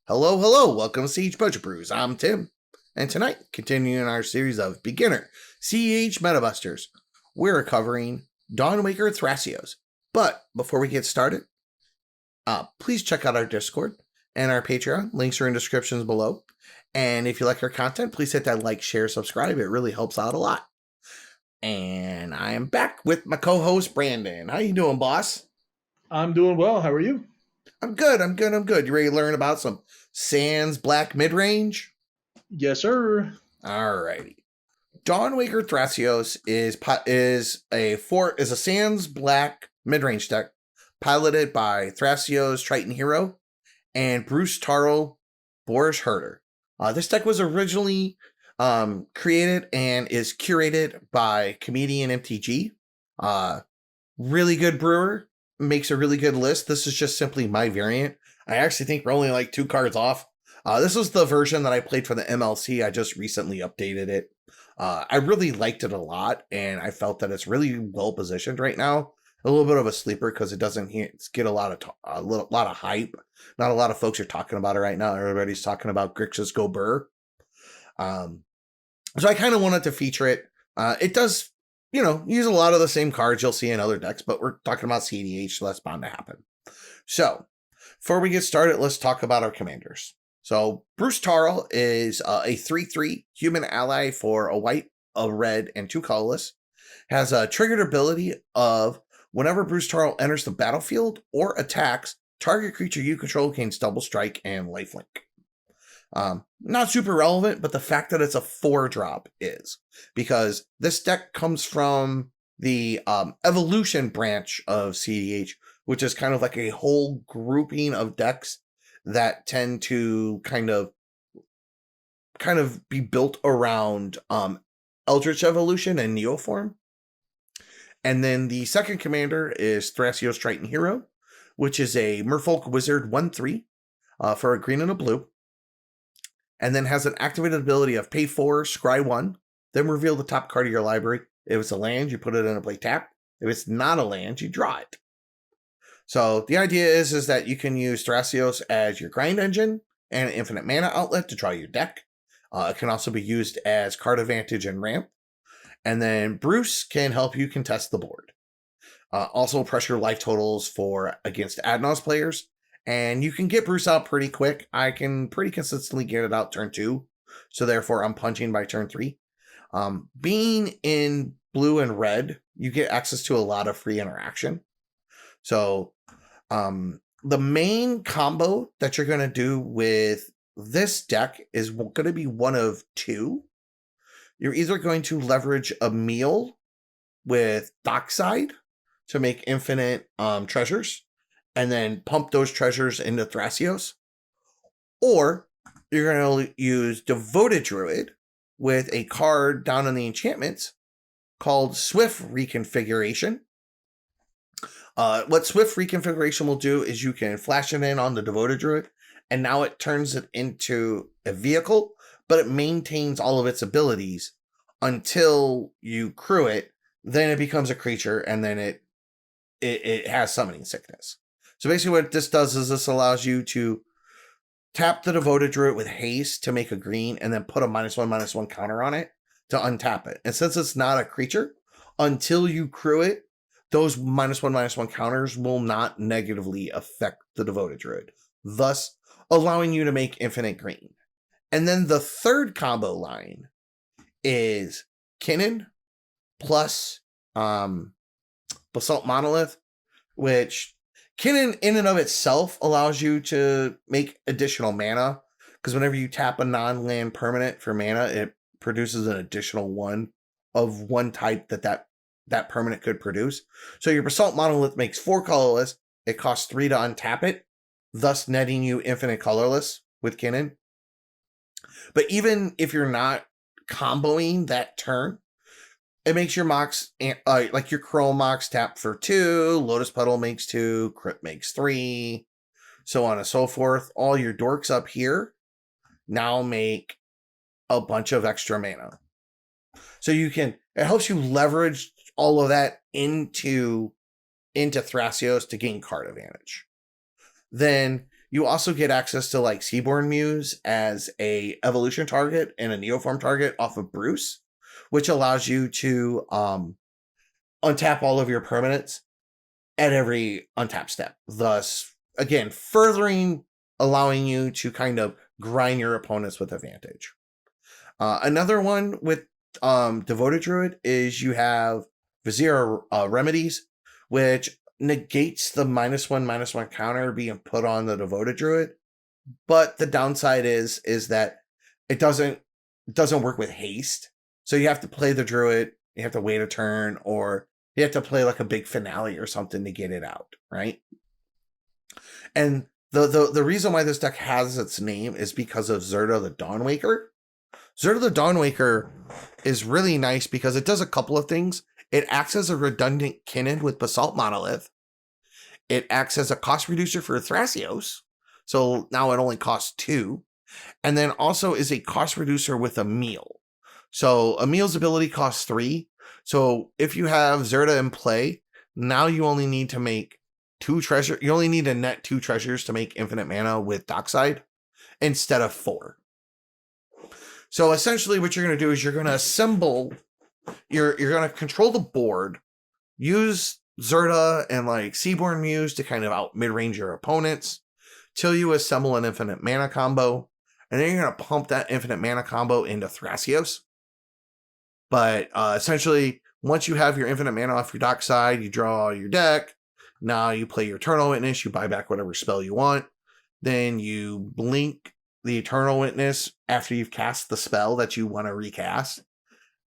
Hello, hello, welcome to cEDH Budget Brews. I'm Tim, and tonight, continuing our series of beginner cEDH Meta Busters, we're covering Dawnwaker Thrasios. But before we get started, please check out our Discord and our Patreon. Links are in descriptions below. And if you like our content, please hit that like, share, subscribe. It really helps out a lot. And I am back with my co-host Brandon. How you doing, boss? I'm doing well. How are you? I'm good. You ready to learn about some Sans Black mid-range? Yes, sir. Alrighty. Dawnwaker Thrasios is a Sans Black mid-range deck piloted by Thrasios Triton Hero and Bruce Tarl Boris Herder. This deck was originally created and is curated by Comedian MTG. Really good brewer, makes a really good list. This is just simply my variant. I actually think we're only like 2 cards off. This was the version that I played for the MLC. I just recently updated it. I really liked it a lot, and I felt that it's really well positioned right now. A little bit of a sleeper because it doesn't get a lot of hype. Not a lot of folks are talking about it right now. Everybody's talking about Grixis Go Burr. So I kind of wanted to feature it. It does, use a lot of the same cards you'll see in other decks, but we're talking about cEDH, so that's bound to happen. So before we get started, let's talk about our commanders. So Bruce Tarl is a 3/3 human ally for a white, a red, and 2 colorless. Has a triggered ability of whenever Bruce Tarl enters the battlefield or attacks, target creature you control gains double strike and lifelink. Not super relevant, but the fact that it's a 4-drop is, because this deck comes from the evolution branch of cEDH, which is kind of like a whole grouping of decks that tend to kind of be built around Eldritch Evolution and Neoform. And then the second commander is Thrasios Triton Hero, which is a Merfolk Wizard 1/3 for a green and a blue. And then has an activated ability of pay 4, scry 1, then reveal the top card of your library. If it's a land, you put it in a play tap. If it's not a land, you draw it. So the idea is that you can use Thrasios as your grind engine and an infinite mana outlet to draw your deck. It can also be used as card advantage and ramp. And then Bruce can help you contest the board. Also pressure life totals against Adnos players. And you can get Bruce out pretty quick. I can pretty consistently get it out turn 2. So therefore, I'm punching by turn 3. Being in blue and red, you get access to a lot of free interaction. So the main combo that you're going to do with this deck is going to be one of 2. You're either going to leverage a meal with Dockside to make infinite treasures, and then pump those treasures into Thrasios. Or you're going to use Devoted Druid with a card down in the enchantments called Swift Reconfiguration. What Swift Reconfiguration will do is you can flash it in on the Devoted Druid, and now it turns it into a vehicle, but it maintains all of its abilities until you crew it. Then it becomes a creature, and then it has summoning sickness. So basically what this does is this allows you to tap the Devoted Druid with haste to make a green and then put a -1/-1 counter on it to untap it. And since it's not a creature, until you crew it, those -1/-1 counters will not negatively affect the Devoted Druid, thus allowing you to make infinite green. And then the third combo line is Kinnan plus Basalt Monolith, which Kinnan in and of itself allows you to make additional mana, because whenever you tap a non-land permanent for mana, it produces an additional 1 of one type that permanent could produce. So your Basalt Monolith makes 4 colorless. It costs 3 to untap it, thus netting you infinite colorless with Kinnan. But even if you're not comboing that turn, it makes your Mox, like your Chrome Mox, tap for 2, Lotus Petal makes 2, Crypt makes 3, so on and so forth. All your dorks up here now make a bunch of extra mana. So it helps you leverage all of that into Thrasios to gain card advantage. Then You also get access to like Seaborn Muse as a evolution target and a Neoform target off of Bruce, which allows you to untap all of your permanents at every untap step. Thus, again, furthering allowing you to kind of grind your opponents with advantage. Another one with Devoted Druid is you have Vizier Remedies, which negates the -1/-1 counter being put on the Devoted Druid. But the downside is that it doesn't work with haste. So you have to play the Druid, you have to wait a turn, or you have to play like a big finale or something to get it out, right? And the reason why this deck has its name is because of Zirda the Dawnwaker. Zirda the Dawnwaker is really nice because it does a couple of things. It acts as a redundant Kinnan with Basalt Monolith. It acts as a cost reducer for Thrasios. So now it only costs 2. And then also is a cost reducer with Emil. So Emil's ability costs 3. So if you have Zirda in play, now you only need to make 2 treasures. You only need to net 2 treasures to make infinite mana with Dockside instead of 4. So essentially what you're going to do is you're going to assemble, you're going to control the board, use Zirda and like Seaborn Muse to kind of out mid-range your opponents till you assemble an infinite mana combo. And then you're going to pump that infinite mana combo into Thrasios. But essentially, once you have your infinite mana off your Dockside, you draw your deck. Now you play your Eternal Witness, you buy back whatever spell you want. Then you blink the Eternal Witness after you've cast the spell that you want to recast,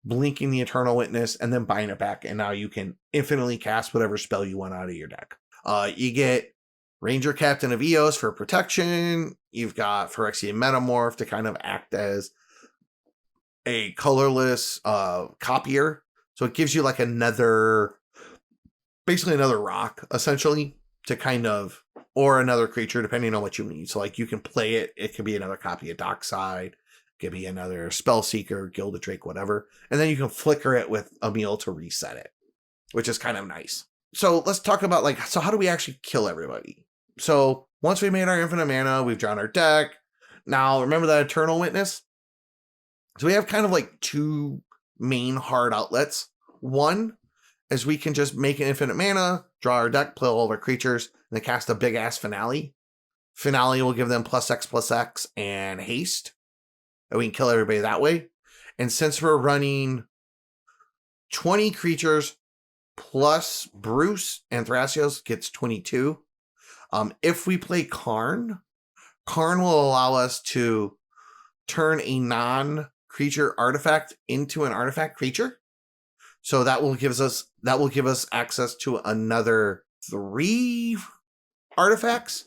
blinking the Eternal Witness and then buying it back, and now you can infinitely cast whatever spell you want out of your deck. You get Ranger Captain of Eos for protection. You've got Phyrexian Metamorph to kind of act as a colorless copier. So it gives you like basically another rock, essentially, to kind of, or another creature, depending on what you need. So like you can play it. It could be another copy of Dockside. It could be another Spellseeker, Gilded Drake, whatever. And then you can flicker it with Emil to reset it, which is kind of nice. So let's talk about like, so how do we actually kill everybody? So once we made our infinite mana, we've drawn our deck. Now remember that Eternal Witness? So we have kind of like 2 main hard outlets. One is we can just make an infinite mana, draw our deck, play all of our creatures, and then cast a big ass finale. Finale will give them +X/+X and haste. And we can kill everybody that way. And since we're running 20 creatures plus Bruce and Thrasios gets 22. If we play Karn will allow us to turn a non-creature artifact into an artifact creature. So that will give us access to another 3 artifacts.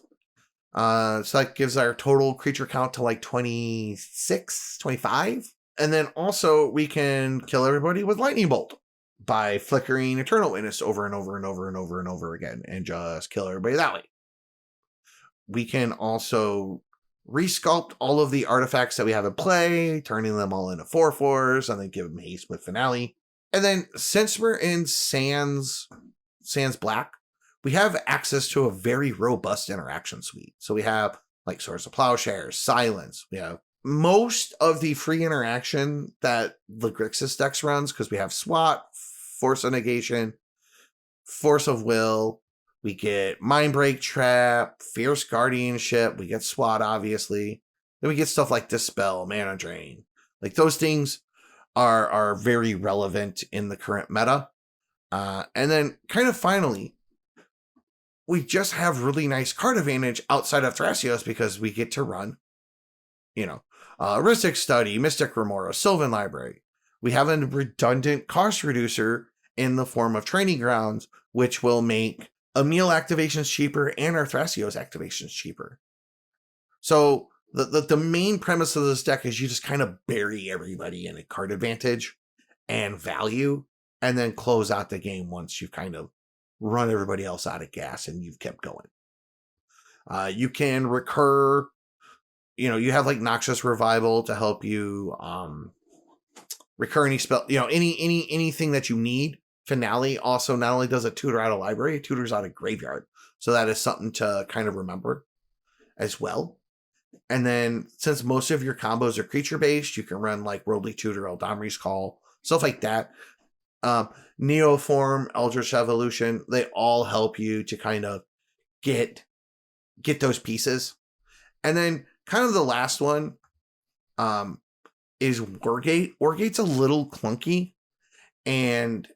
So that gives our total creature count to like 26, 25. And then also we can kill everybody with Lightning Bolt by flickering Eternal Witness over and over and over and over and over again and just kill everybody that way. We can also resculpt all of the artifacts that we have in play, turning them all into 4/4s, and then give them haste with Finale. And then since we're in Sands Black, we have access to a very robust interaction suite. So we have like Swords of Plowshares, Silence. We have most of the free interaction that the Grixis decks runs, because we have SWAT, Force of Negation, Force of Will. We get Mindbreak Trap, Fierce Guardianship. We get SWAT, obviously. Then we get stuff like Dispel, Mana Drain. Like those things are very relevant in the current meta. And then kind of finally, we just have really nice card advantage outside of Thrasios because we get to run, Rhystic Study, Mystic Remora, Sylvan Library. We have a redundant cost reducer in the form of Training Grounds, which will make Emil activations cheaper and our Thrasios activations cheaper. So the main premise of this deck is you just kind of bury everybody in a card advantage and value, and then close out the game once you've kind of run everybody else out of gas and you've kept going. You can recur, you have like Noxious Revival to help you recur any spell, anything that you need. Finale also not only does it tutor out of library, it tutors out of graveyard. So that is something to kind of remember. as well. And then since most of your combos are creature based, you can run like Worldly Tutor, Eldamri's Call, stuff like that. Neoform, Eldritch Evolution, they all help you to kind of get those pieces. And then kind of the last one is Wargate. Wargate's a little clunky, and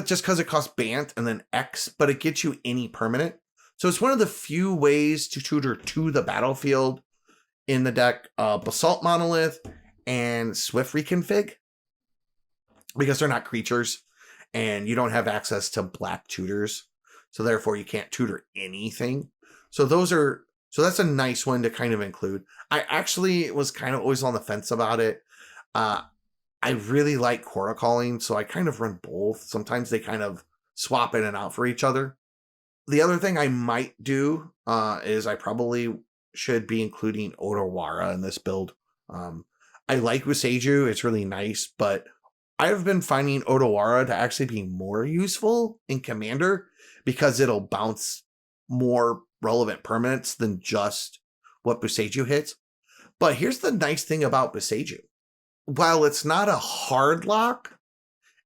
just because it costs Bant and then X, but it gets you any permanent. So it's one of the few ways to tutor to the battlefield in the deck. Basalt Monolith and Swift Reconfig, because they're not creatures and you don't have access to black tutors. So therefore you can't tutor anything. So that's a nice one to kind of include. I actually was kind of always on the fence about it. I really like Quora Calling, so I kind of run both. Sometimes they kind of swap in and out for each other. The other thing I might do is I probably should be including Otawara in this build. I like Useiju, it's really nice, but I've been finding Otawara to actually be more useful in Commander because it'll bounce more relevant permanents than just what Useiju hits. But here's the nice thing about Useiju. While it's not a hard lock,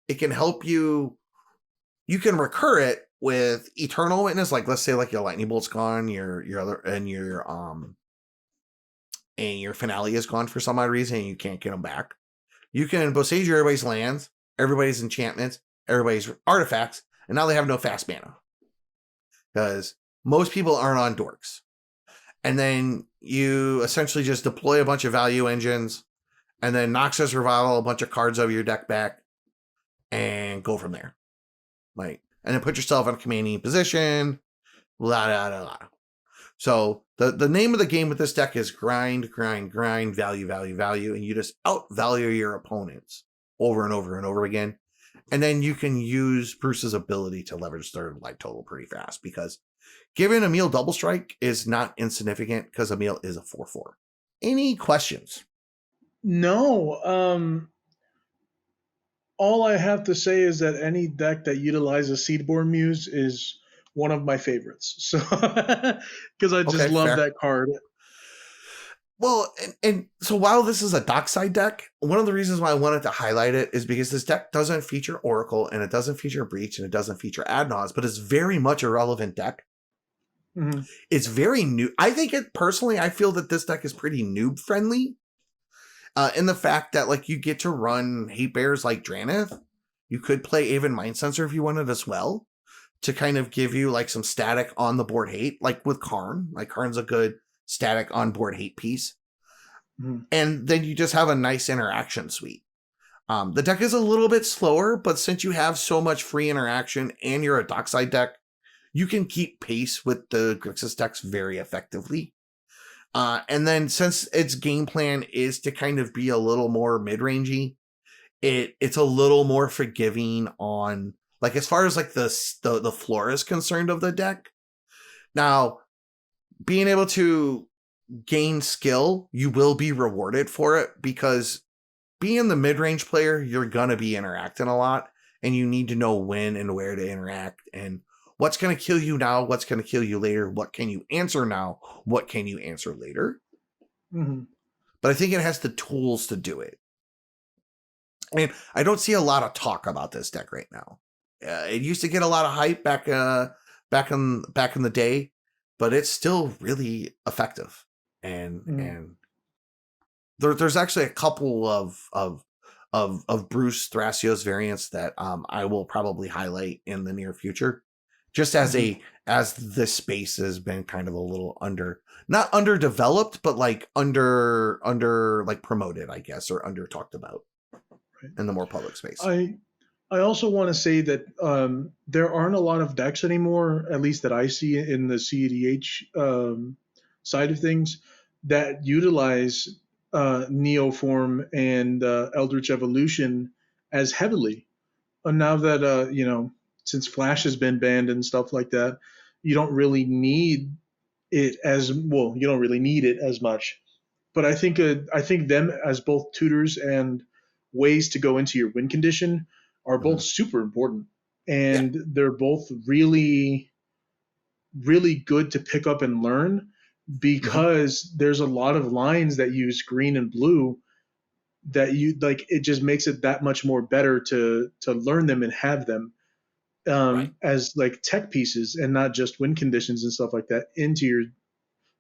it can help you. You can recur it with Eternal Witness, like let's say like your Lightning Bolt's gone, your other and your Finale is gone for some odd reason and you can't get them back. You can Boseiju everybody's lands, everybody's enchantments, everybody's artifacts, and now they have no fast mana. Because most people aren't on dorks. And then you essentially just deploy a bunch of value engines, and then Noxus Revival a bunch of cards over your deck back, and go from there. Like, and then put yourself in a commanding position. La da da da. So the name of the game with this deck is grind, value, and you just outvalue your opponents over and over and over again. And then you can use Bruce's ability to leverage their life total pretty fast, because giving Emil double strike is not insignificant because Emil is a 4/4. Any questions? No. All I have to say is that any deck that utilizes Seedborn Muse is one of my favorites. So, because I just love that card. Well, and so while this is a dockside deck, one of the reasons why I wanted to highlight it is because this deck doesn't feature Oracle, and it doesn't feature Breach, and it doesn't feature Adnaz, but it's very much a relevant deck. Mm-hmm. It's very new. I think I feel that this deck is pretty noob friendly. In the fact that like you get to run hate bears like Dranith. You could play Aven Mind Sensor if you wanted as well, to kind of give you like some static on the board hate, like with Karn. Like Karn's a good static on board hate piece. Mm-hmm. And then you just have a nice interaction suite. The deck is a little bit slower, but since you have so much free interaction and you're a dockside deck, you can keep pace with the Grixis decks very effectively. And then since its game plan is to kind of be a little more mid-rangey, it's a little more forgiving on, like, as far as like the floor is concerned of the deck. Now, being able to gain skill, you will be rewarded for it, because being the mid-range player, you're gonna be interacting a lot, and you need to know when and where to interact, and what's going to kill you now, what's going to kill you later, what can you answer now, what can you answer later. Mm-hmm. But I think it has the tools to do it. And I don't see a lot of talk about this deck right now. It used to get a lot of hype back in the day, but it's still really effective. And there's actually a couple of Bruce Thrasios variants that I will probably highlight in the near future. Just as as this space has been kind of a little not underdeveloped, but like under like promoted, I guess, or under talked about in the more public space. I also want to say that there aren't a lot of decks anymore, at least that I see in the cEDH side of things, that utilize Neoform and Eldritch Evolution as heavily. And now that since Flash has been banned and stuff like that, you don't really need it as well. You don't really need it as much. But I think them as both tutors and ways to go into your win condition are both super important, and they're both really, really good to pick up and learn. because there's a lot of lines that use green and blue that you like. It just makes it that much more better to learn them and have them Right. as like tech pieces and not just win conditions and stuff like that into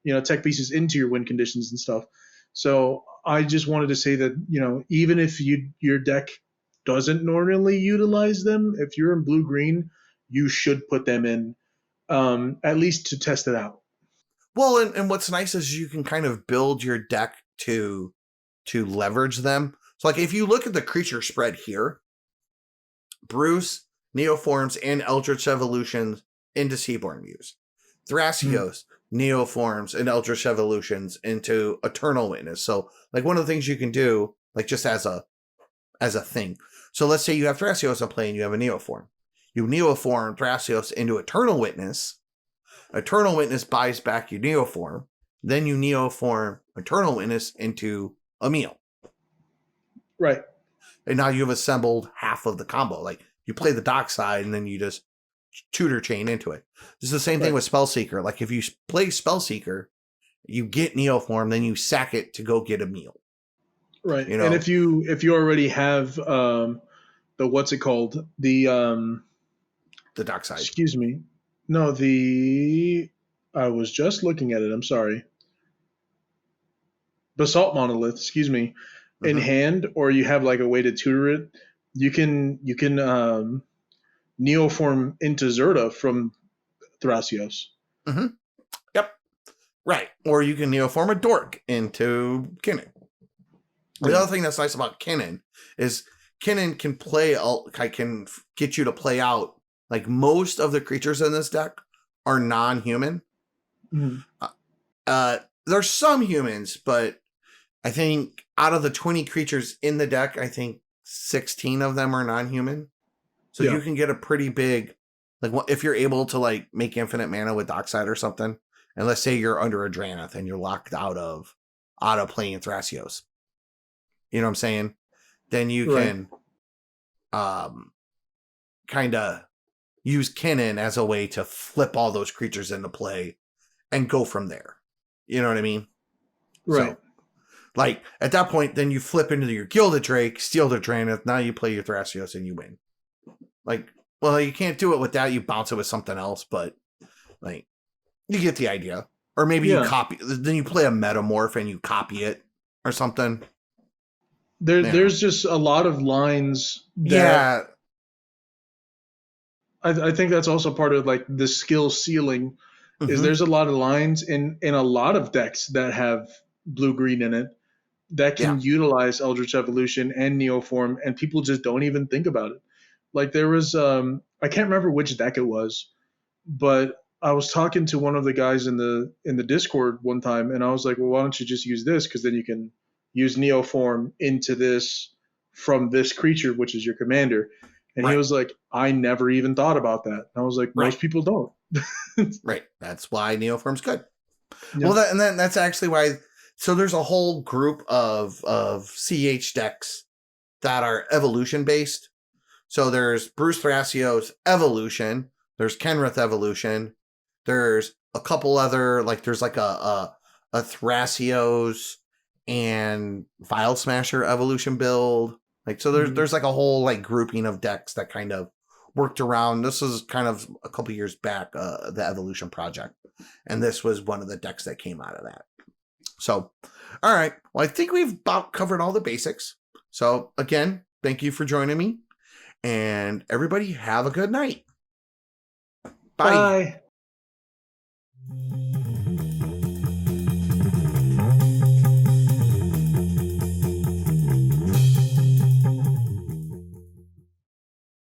your tech pieces into your win conditions and stuff. So I just wanted to say that even if your deck doesn't normally utilize them, if you're in blue green, you should put them in at least to test it out. Well, and what's nice is you can kind of build your deck to leverage them. So like if you look at the creature spread here, Bruce, Neoforms, and Eldritch Evolutions into Seaborn Muse. Thrasios, Neoforms, and Eldritch Evolutions into Eternal Witness. So like one of the things you can do, like just as a thing. So let's say you have Thrasios on play and you have a Neoform. You Neoform Thrasios into Eternal Witness. Eternal Witness buys back your Neoform. Then you Neoform Eternal Witness into a meal. Right. And now you've assembled half of the combo. Like you play the dock side and then you just tutor chain into it. This is the same thing with Spellseeker. Like if you play Spellseeker, you get Neoform, then you sack it to go get a meal. Right. And if you already have the what's it called? The dock side. Excuse me. No, I was just looking at it. I'm sorry. Basalt Monolith, excuse me, in hand, or you have like a way to tutor it, you can Neoform into Zirda from Thrasios. Yep. Right. Or you can Neoform a Dork into Kinnan. The other thing that's nice about Kinnan is Kinnan can can get you to play out, like most of the creatures in this deck are non-human. There's some humans, but I think out of the 20 creatures in the deck, I think 16 of them are non-human. So you can get a pretty big, like if you're able to like make infinite mana with Dockside or something, and let's say you're under a Drannith and you're locked out of playing Thrasios. You know what I'm saying? Then you can kind of use Kinnan as a way to flip all those creatures into play and go from there. You know what I mean? Right. So, like, at that point, then you flip into your Gilded Drake, steal the Drannith, now you play your Thrasios and you win. Like, well, you can't do it with that, you bounce it with something else, but, like, you get the idea. Or maybe you copy, then you play a Metamorph and you copy it or something. There's just a lot of lines that I think that's also part of like the skill ceiling is there's a lot of lines in a lot of decks that have blue-green in it that can utilize Eldritch Evolution and Neoform, and people just don't even think about it. Like there was I can't remember which deck it was, but I was talking to one of the guys in the Discord one time, and I was like, well, why don't you just use this? Because then you can use Neoform into this from this creature, which is your commander. And he was like, I never even thought about that. And I was like, most people don't. Right. That's why Neoform's good. Yeah. Well, that's actually why. So there's a whole group of cEDH decks that are evolution based. So there's Bruce Thrasios Evolution. There's Kenrith Evolution. There's a couple other, like there's like a Thrasios and Vial Smasher Evolution build. Like, so there's like a whole like grouping of decks that kind of worked around. This is kind of a couple years back, the Evolution Project. And this was one of the decks that came out of that. So, all right. Well, I think we've about covered all the basics. So again, thank you for joining me. And everybody have a good night. Bye. Bye.